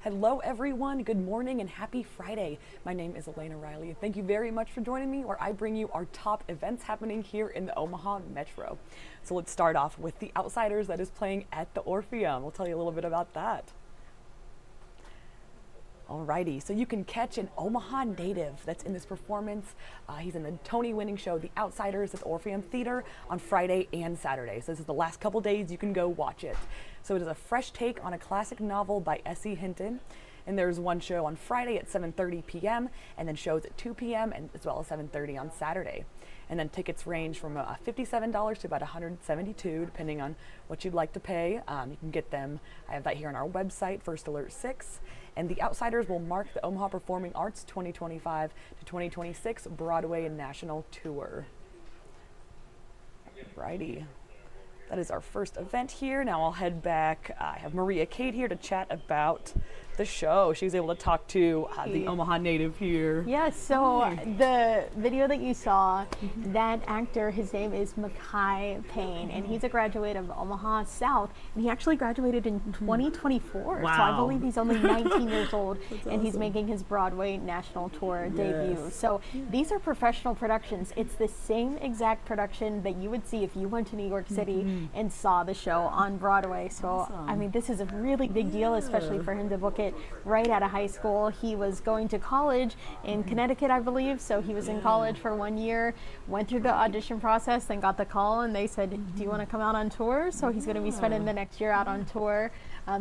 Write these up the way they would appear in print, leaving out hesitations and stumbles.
Hello everyone, good morning and happy Friday. My name is Elena Riley and thank you very much for joining me where I bring you our top events happening here in the Omaha Metro. So let's start off with The Outsiders that is playing at the Orpheum. We'll tell you a little bit about that. Alrighty, so you can catch an Omaha native that's in this performance. He's in the Tony-winning show The Outsiders at the Orpheum Theater on Friday and Saturday. So this is the last couple days you can go watch it. So it is a fresh take on a classic novel by S.E. Hinton. And there's one show on Friday at 7:30 p.m. and then shows at 2 p.m. and as well as 7:30 on Saturday. And then tickets range from $57 to about $172, depending on what you'd like to pay. You can get them, I have that here on our website, First Alert 6. And The Outsiders will mark the Omaha Performing Arts 2025 to 2026 Broadway National Tour. Righty. That is our first event here. Now I'll head back. I have Maria Cade here to chat about the show. She was able to talk to the Omaha native here. Yes, so the video that you saw, that actor, his name is Makai Payne, and he's a graduate of Omaha South, and he actually graduated in 2024. Wow. So I believe he's only 19 years old, and awesome. He's making his Broadway national tour debut. So these are professional productions. It's the same exact production that you would see if you went to New York City and saw the show on Broadway. So, Awesome. I mean, this is a really big deal, especially for him to book it right out of high school. He was going to college in Connecticut, I believe, so he was in college for 1 year, went through the audition process, then got the call, and they said, do you want to come out on tour? So he's going to be spending the next year out on tour.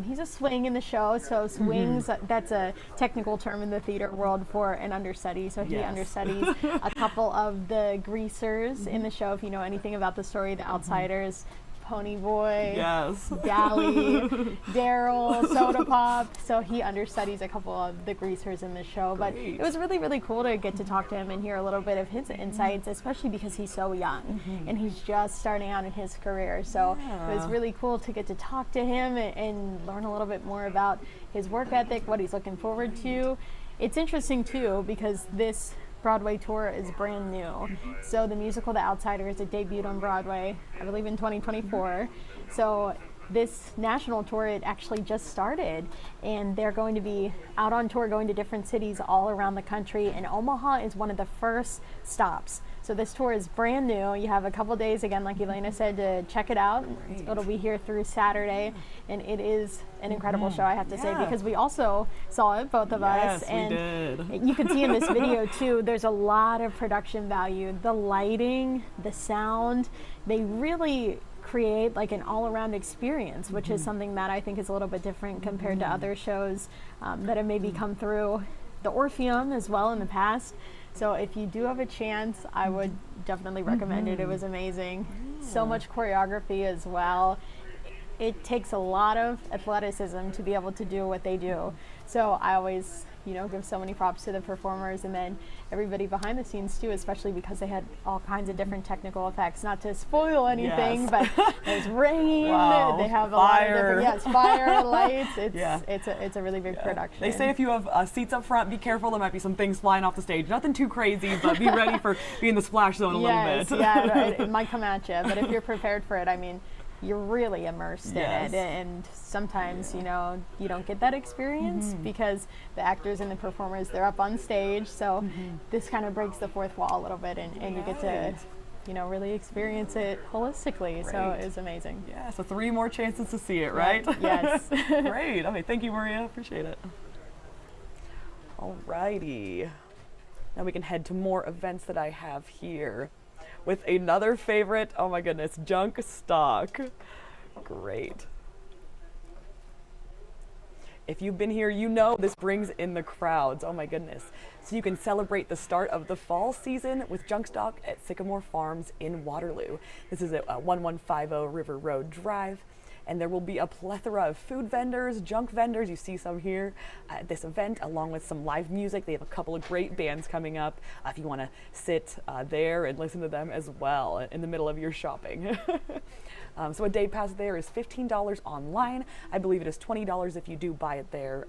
He's a swing in the show, so swings, that's a technical term in the theater world for an understudy. So he understudies a couple of the greasers in the show. If you know anything about the story, The Outsiders, Pony Boy, Galley, Daryl, Soda Pop. So he understudies a couple of the greasers in the show. But it was really, really cool to get to talk to him and hear a little bit of his insights, especially because he's so young and he's just starting out in his career. So it was really cool to get to talk to him and learn a little bit more about his work ethic, what he's looking forward to. It's interesting too because this Broadway tour is brand new. So the musical The Outsiders, it debuted on Broadway, I believe in 2024. So this national tour, it actually just started, and they're going to be out on tour going to different cities all around the country, and Omaha is one of the first stops. So this tour is brand new. You have a couple days, again, like Elena said, to check it out. It'll be here through Saturday, and it is an incredible show, I have to say, because we also saw it, both of us. And we did. You can see in this video too, there's a lot of production value. The lighting, the sound, they really create like an all-around experience, which is something that I think is a little bit different compared to other shows that have maybe come through the Orpheum as well in the past. So if you do have a chance, I would definitely recommend it. It was amazing. So much choreography as well. It takes a lot of athleticism to be able to do what they do. So I always, give so many props to the performers and then everybody behind the scenes too, especially because they had all kinds of different technical effects. Not to spoil anything, but there's rain. They have a lot of different, fire, lights. It's a really big production. They say if you have seats up front, be careful. There might be some things flying off the stage. Nothing too crazy, but be ready for being in the splash zone a little bit. It might come at you, but if you're prepared for it, I mean, you're really immersed in it, and sometimes you don't get that experience because the actors and the performers, they're up on stage, so this kind of breaks the fourth wall a little bit, and you get to really experience it holistically. So it's amazing. Yeah, so 3 more chances to see it, right? Yes. Great. Okay, thank you, Maria. Appreciate it. Alrighty. Now we can head to more events that I have here with another favorite. Oh my goodness, Junkstock. Great. If you've been here, you know this brings in the crowds. Oh my goodness. So you can celebrate the start of the fall season with Junkstock at Sycamore Farms in Waterloo. This is at 1150 River Road Drive. And there will be a plethora of food vendors, junk vendors. You see some here at this event, along with some live music. They have a couple of great bands coming up if you want to sit there and listen to them as well in the middle of your shopping. So a day pass there is $15 online. I believe it is $20 if you do buy it there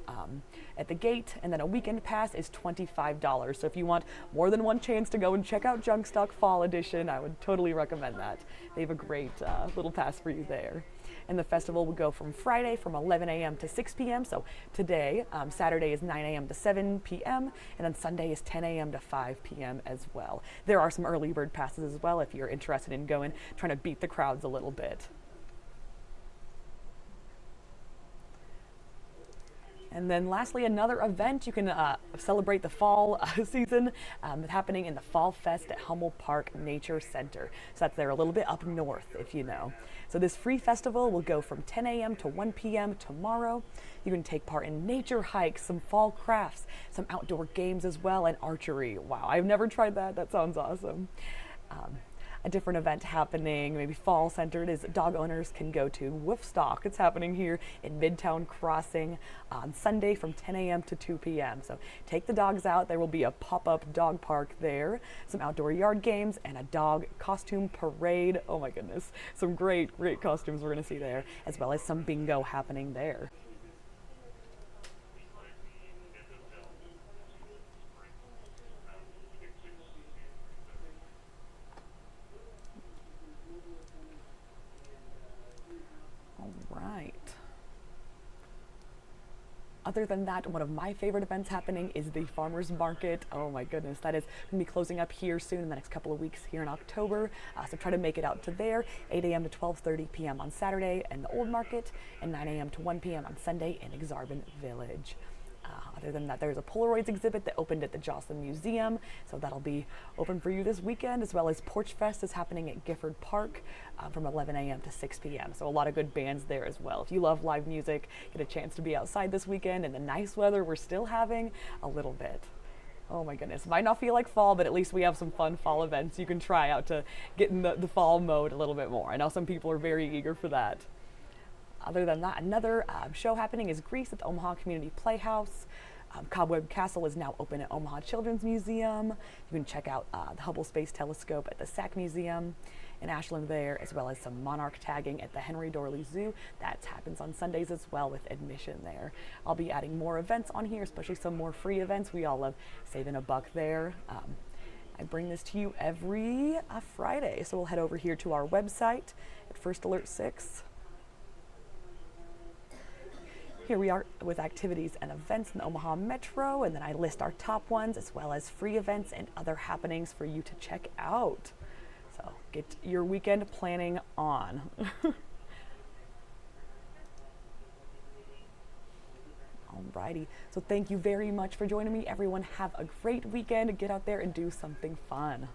at the gate. And then a weekend pass is $25. So if you want more than one chance to go and check out Junkstock Fall Edition, I would totally recommend that. They have a great little pass for you there. And the festival will go from Friday from 11 a.m. to 6 p.m. So today, Saturday is 9 a.m. to 7 p.m. and then Sunday is 10 a.m. to 5 p.m. as well. There are some early bird passes as well if you're interested in going, trying to beat the crowds a little bit. And then lastly, another event you can celebrate the fall season happening in the Fall Fest at Hummel Park Nature Center. So that's there a little bit up north, if you know. So this free festival will go from 10 a.m. to 1 p.m. tomorrow. You can take part in nature hikes, some fall crafts, some outdoor games as well, and archery. Wow, I've never tried that. That sounds awesome. A different event happening, maybe fall centered, is dog owners can go to Junkstock. It's happening here in Midtown Crossing on Sunday from 10 a.m. to 2 p.m. So take the dogs out. There will be a pop-up dog park there, some outdoor yard games, and a dog costume parade. Oh my goodness, some great costumes we're going to see there, as well as some bingo happening there. Right. Other than that, one of my favorite events happening is the farmers market. Oh my goodness, that is going to be closing up here soon in the next couple of weeks here in October. So try to make it out to there, 8 a.m. to 12:30 p.m. on Saturday in the Old Market, and 9 a.m. to 1 p.m. on Sunday in Exarban Village. Other than that, there's a Polaroids exhibit that opened at the Jocelyn Museum, so that'll be open for you this weekend, as well as Porch Fest is happening at Gifford Park from 11 a.m. to 6 p.m. So a lot of good bands there as well. If you love live music, get a chance to be outside this weekend in the nice weather we're still having a little bit. Oh my goodness, might not feel like fall, but at least we have some fun fall events you can try out to get in the fall mode a little bit more. I know some people are very eager for that. Other than that, another show happening is Grease at the Omaha Community Playhouse. Cobweb Castle is now open at Omaha Children's Museum. You can check out the Hubble Space Telescope at the SAC Museum in Ashland there, as well as some monarch tagging at the Henry Dorley Zoo. That happens on Sundays as well with admission there. I'll be adding more events on here, especially some more free events. We all love saving a buck there. I bring this to you every Friday, so we'll head over here to our website at First Alert 6. Here we are with activities and events in the Omaha Metro, and then I list our top ones as well as free events and other happenings for you to check out. So get your weekend planning on. Alrighty, so thank you very much for joining me. Everyone have a great weekend. Get out there and do something fun.